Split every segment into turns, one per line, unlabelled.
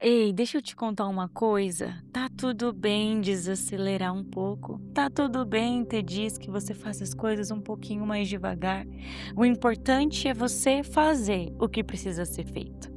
Ei, deixa eu te contar uma coisa. Tá tudo bem desacelerar um pouco. Tá tudo bem ter dias que você faz as coisas um pouquinho mais devagar. O importante é você fazer o que precisa ser feito.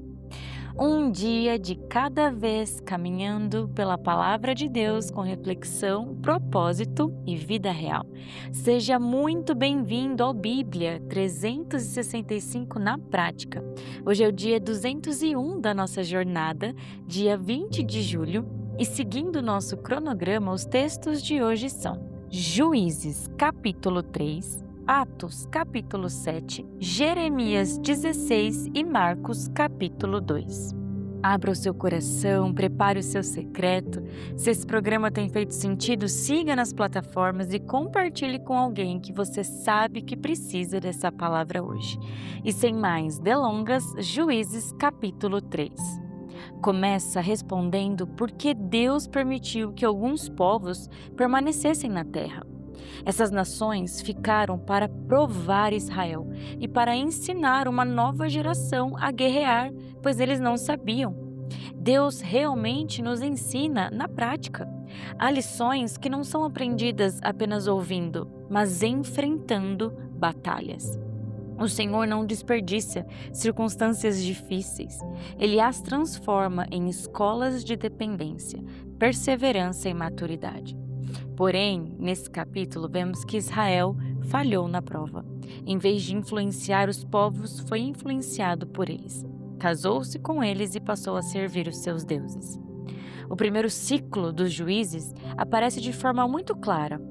Um dia de cada vez caminhando pela palavra de Deus com reflexão, propósito e vida real. Seja muito bem-vindo ao Bíblia 365 na prática. Hoje é o dia 201 da nossa jornada, dia 20 de julho, e seguindo o nosso cronograma, os textos de hoje são Juízes, capítulo 3, Atos, capítulo 7, Jeremias 16 e Marcos, capítulo 2. Abra o seu coração, prepare o seu secreto. Se esse programa tem feito sentido, siga nas plataformas e compartilhe com alguém que você sabe que precisa dessa palavra hoje. E sem mais delongas, Juízes, capítulo 3. Começa respondendo por que Deus permitiu que alguns povos permanecessem na terra. Essas nações ficaram para provar Israel e para ensinar uma nova geração a guerrear, pois eles não sabiam. Deus realmente nos ensina na prática. Há lições que não são aprendidas apenas ouvindo, mas enfrentando batalhas. O Senhor não desperdiça circunstâncias difíceis. Ele as transforma em escolas de dependência, perseverança e maturidade. Porém, nesse capítulo, vemos que Israel falhou na prova. Em vez de influenciar os povos, foi influenciado por eles. Casou-se com eles e passou a servir os seus deuses. O primeiro ciclo dos juízes aparece de forma muito clara.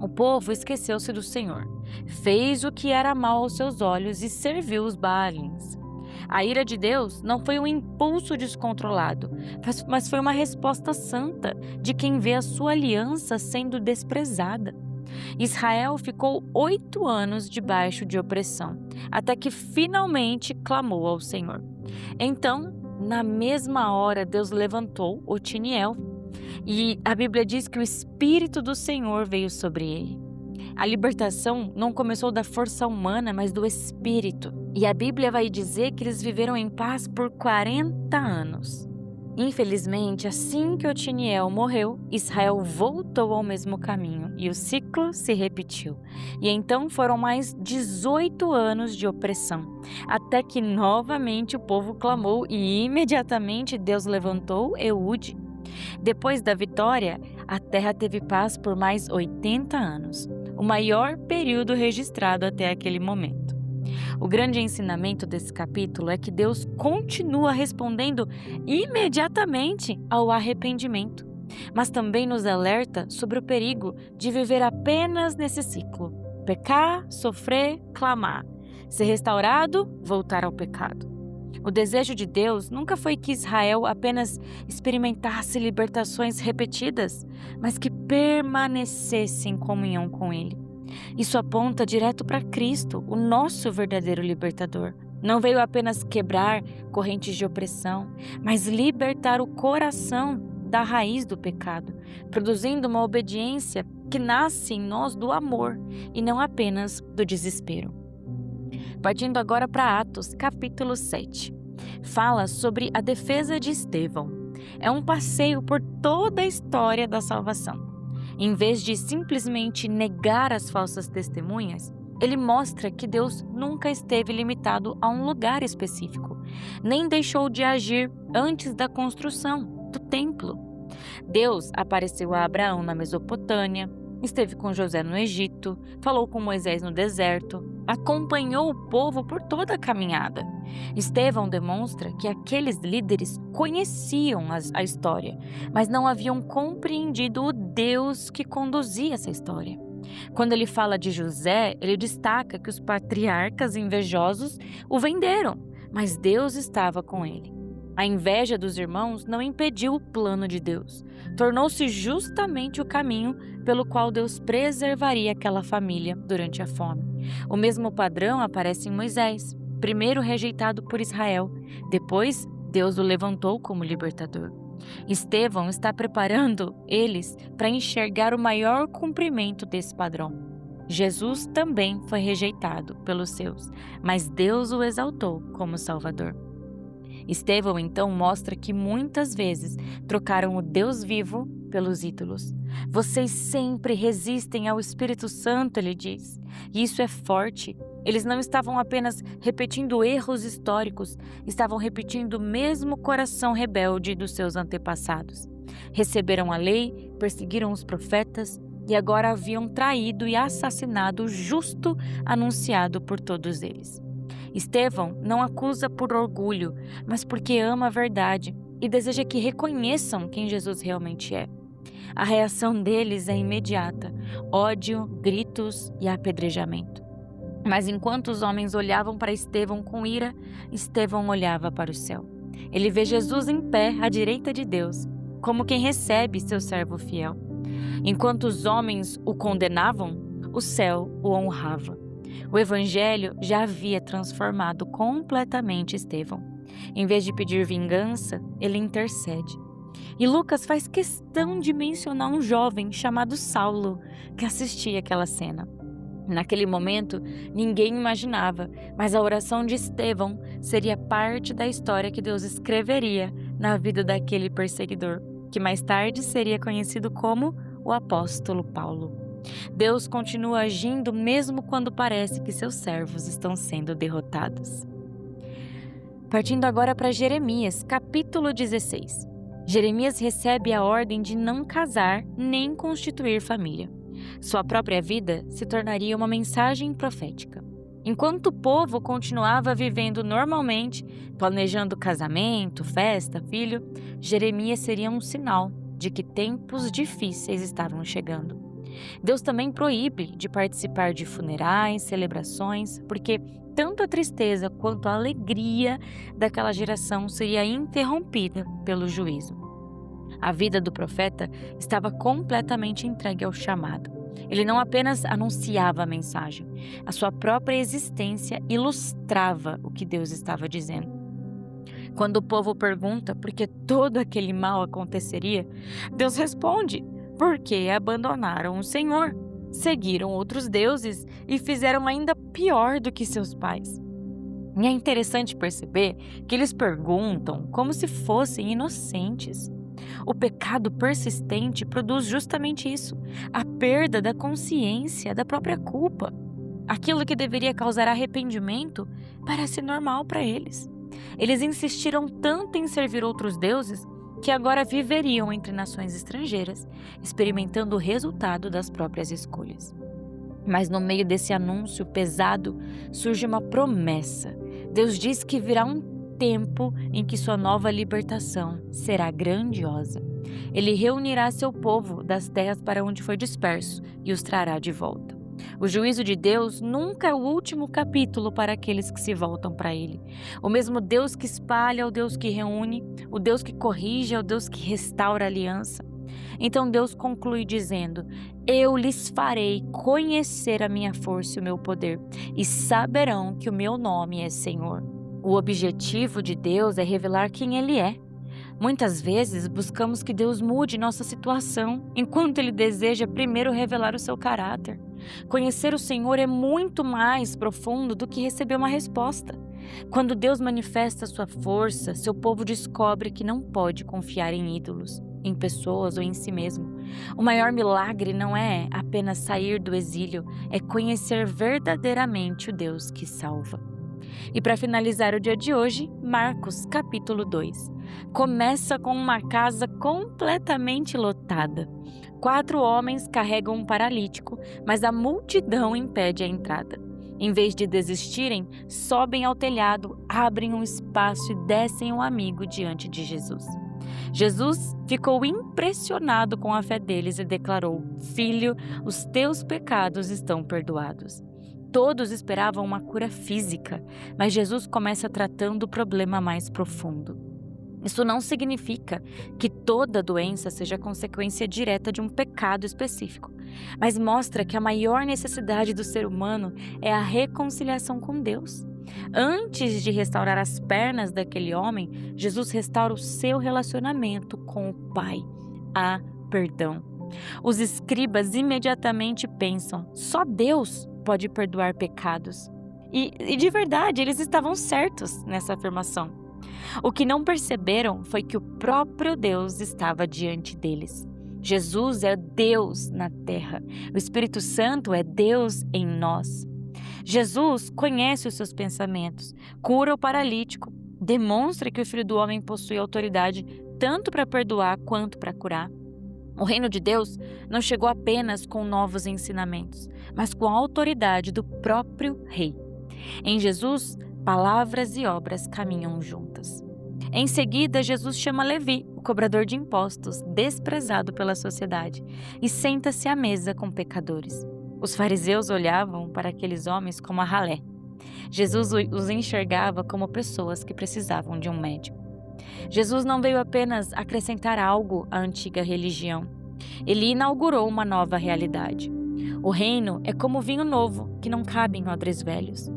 O povo esqueceu-se do Senhor, fez o que era mal aos seus olhos e serviu os Baalins. A ira de Deus não foi um impulso descontrolado, mas foi uma resposta santa de quem vê a sua aliança sendo desprezada. Israel ficou 8 anos debaixo de opressão, até que finalmente clamou ao Senhor. Então, na mesma hora, Deus levantou Otiniel, e a Bíblia diz que o Espírito do Senhor veio sobre ele. A libertação não começou da força humana, mas do Espírito. E a Bíblia vai dizer que eles viveram em paz por 40 anos. Infelizmente, assim que Otiniel morreu, Israel voltou ao mesmo caminho e o ciclo se repetiu. E então foram mais 18 anos de opressão, até que novamente o povo clamou e imediatamente Deus levantou Eude. Depois da vitória, a terra teve paz por mais 80 anos, o maior período registrado até aquele momento. O grande ensinamento desse capítulo é que Deus continua respondendo imediatamente ao arrependimento, mas também nos alerta sobre o perigo de viver apenas nesse ciclo: pecar, sofrer, clamar, ser restaurado, voltar ao pecado. O desejo de Deus nunca foi que Israel apenas experimentasse libertações repetidas, mas que permanecesse em comunhão com Ele. Isso aponta direto para Cristo, o nosso verdadeiro libertador. Não veio apenas quebrar correntes de opressão, mas libertar o coração da raiz do pecado, produzindo uma obediência que nasce em nós do amor e não apenas do desespero. Partindo agora para Atos, capítulo 7. Fala sobre a defesa de Estevão. É um passeio por toda a história da salvação. Em vez de simplesmente negar as falsas testemunhas, ele mostra que Deus nunca esteve limitado a um lugar específico, nem deixou de agir antes da construção do templo. Deus apareceu a Abraão na Mesopotâmia, esteve com José no Egito, falou com Moisés no deserto, acompanhou o povo por toda a caminhada. Estevão demonstra que aqueles líderes conheciam a história, mas não haviam compreendido o Deus que conduzia essa história. Quando ele fala de José, ele destaca que os patriarcas invejosos o venderam, mas Deus estava com ele. A inveja dos irmãos não impediu o plano de Deus. Tornou-se justamente o caminho pelo qual Deus preservaria aquela família durante a fome. O mesmo padrão aparece em Moisés, primeiro rejeitado por Israel. Depois, Deus o levantou como libertador. Estevão está preparando eles para enxergar o maior cumprimento desse padrão. Jesus também foi rejeitado pelos seus, mas Deus o exaltou como Salvador. Estevão então mostra que muitas vezes trocaram o Deus vivo pelos ídolos. Vocês sempre resistem ao Espírito Santo, ele diz. E isso é forte. Eles não estavam apenas repetindo erros históricos, estavam repetindo o mesmo coração rebelde dos seus antepassados. Receberam a lei, perseguiram os profetas e agora haviam traído e assassinado o justo anunciado por todos eles. Estevão não acusa por orgulho, mas porque ama a verdade e deseja que reconheçam quem Jesus realmente é. A reação deles é imediata: ódio, gritos e apedrejamento. Mas enquanto os homens olhavam para Estevão com ira, Estevão olhava para o céu. Ele vê Jesus em pé à direita de Deus, como quem recebe seu servo fiel. Enquanto os homens o condenavam, o céu o honrava. O evangelho já havia transformado completamente Estevão. Em vez de pedir vingança, ele intercede. E Lucas faz questão de mencionar um jovem chamado Saulo que assistia aquela cena. Naquele momento, ninguém imaginava, mas a oração de Estevão seria parte da história que Deus escreveria na vida daquele perseguidor, que mais tarde seria conhecido como o apóstolo Paulo. Deus continua agindo mesmo quando parece que seus servos estão sendo derrotados. Partindo agora para Jeremias, capítulo 16. Jeremias recebe a ordem de não casar nem constituir família. Sua própria vida se tornaria uma mensagem profética. Enquanto o povo continuava vivendo normalmente, planejando casamento, festa, filho, Jeremias seria um sinal de que tempos difíceis estavam chegando. Deus também proíbe de participar de funerais, celebrações, porque tanto a tristeza quanto a alegria daquela geração seria interrompida pelo juízo. A vida do profeta estava completamente entregue ao chamado. Ele não apenas anunciava a mensagem, a sua própria existência ilustrava o que Deus estava dizendo. Quando o povo pergunta por que todo aquele mal aconteceria, Deus responde: porque abandonaram o Senhor, seguiram outros deuses e fizeram ainda pior do que seus pais. E é interessante perceber que eles perguntam como se fossem inocentes. O pecado persistente produz justamente isso, a perda da consciência da própria culpa. Aquilo que deveria causar arrependimento parece normal para eles. Eles insistiram tanto em servir outros deuses que agora viveriam entre nações estrangeiras, experimentando o resultado das próprias escolhas. Mas no meio desse anúncio pesado surge uma promessa. Deus diz que virá um tempo em que sua nova libertação será grandiosa. Ele reunirá seu povo das terras para onde foi disperso e os trará de volta. O juízo de Deus nunca é o último capítulo para aqueles que se voltam para Ele. O mesmo Deus que espalha é o Deus que reúne, o Deus que corrige é o Deus que restaura a aliança. Então Deus conclui dizendo: eu lhes farei conhecer a minha força e o meu poder, e saberão que o meu nome é Senhor. O objetivo de Deus é revelar quem Ele é. Muitas vezes buscamos que Deus mude nossa situação, enquanto Ele deseja primeiro revelar o seu caráter. Conhecer o Senhor é muito mais profundo do que receber uma resposta. Quando Deus manifesta sua força, seu povo descobre que não pode confiar em ídolos, em pessoas ou em si mesmo. O maior milagre não é apenas sair do exílio, é conhecer verdadeiramente o Deus que salva. E para finalizar o dia de hoje, Marcos capítulo 2. Começa com uma casa completamente lotada. 4 homens carregam um paralítico, mas a multidão impede a entrada. Em vez de desistirem, sobem ao telhado, abrem um espaço e descem um amigo diante de Jesus. Jesus ficou impressionado com a fé deles e declarou: Filho, os teus pecados estão perdoados. Todos esperavam uma cura física, mas Jesus começa tratando o problema mais profundo. Isso não significa que toda doença seja consequência direta de um pecado específico, mas mostra que a maior necessidade do ser humano é a reconciliação com Deus. Antes de restaurar as pernas daquele homem, Jesus restaura o seu relacionamento com o Pai. Há perdão. Os escribas imediatamente pensam: só Deus pode perdoar pecados. E de verdade, eles estavam certos nessa afirmação. O que não perceberam foi que o próprio Deus estava diante deles. Jesus é Deus na terra. O Espírito Santo é Deus em nós. Jesus conhece os seus pensamentos, cura o paralítico, demonstra que o Filho do Homem possui autoridade tanto para perdoar quanto para curar. O reino de Deus não chegou apenas com novos ensinamentos, mas com a autoridade do próprio Rei. Em Jesus, palavras e obras caminham juntas. Em seguida, Jesus chama Levi, o cobrador de impostos, desprezado pela sociedade, e senta-se à mesa com pecadores. Os fariseus olhavam para aqueles homens como a ralé. Jesus os enxergava como pessoas que precisavam de um médico. Jesus não veio apenas acrescentar algo à antiga religião. Ele inaugurou uma nova realidade. O reino é como vinho novo, que não cabe em odres velhos.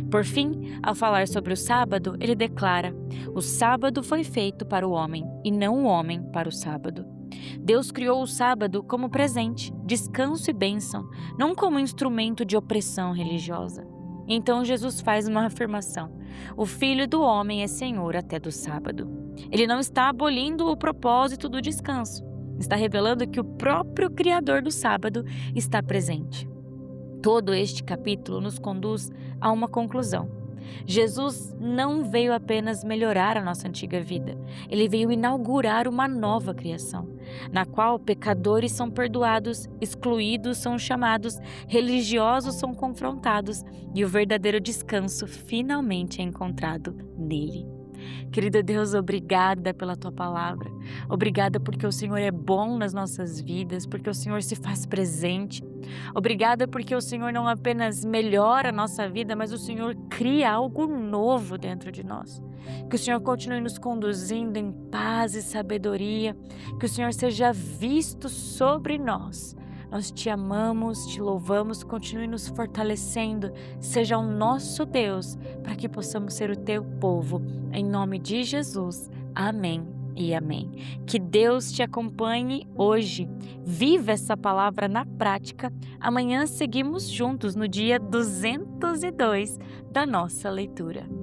Por fim, ao falar sobre o sábado, ele declara: o sábado foi feito para o homem, e não o homem para o sábado. Deus criou o sábado como presente, descanso e bênção, não como instrumento de opressão religiosa. Então Jesus faz uma afirmação: o Filho do Homem é Senhor até do sábado. Ele não está abolindo o propósito do descanso, está revelando que o próprio Criador do sábado está presente. Todo este capítulo nos conduz a uma conclusão. Jesus não veio apenas melhorar a nossa antiga vida, ele veio inaugurar uma nova criação, na qual pecadores são perdoados, excluídos são chamados, religiosos são confrontados e o verdadeiro descanso finalmente é encontrado nele. Querido Deus, obrigada pela Tua palavra. Obrigada porque o Senhor é bom nas nossas vidas, porque o Senhor se faz presente. Obrigada porque o Senhor não apenas melhora a nossa vida, mas o Senhor cria algo novo dentro de nós. Que o Senhor continue nos conduzindo em paz e sabedoria. Que o Senhor seja visto sobre nós. Nós te amamos, te louvamos, continue nos fortalecendo, seja o nosso Deus, para que possamos ser o teu povo. Em nome de Jesus, amém e amém. Que Deus te acompanhe hoje. Viva essa palavra na prática. Amanhã seguimos juntos no dia 202 da nossa leitura.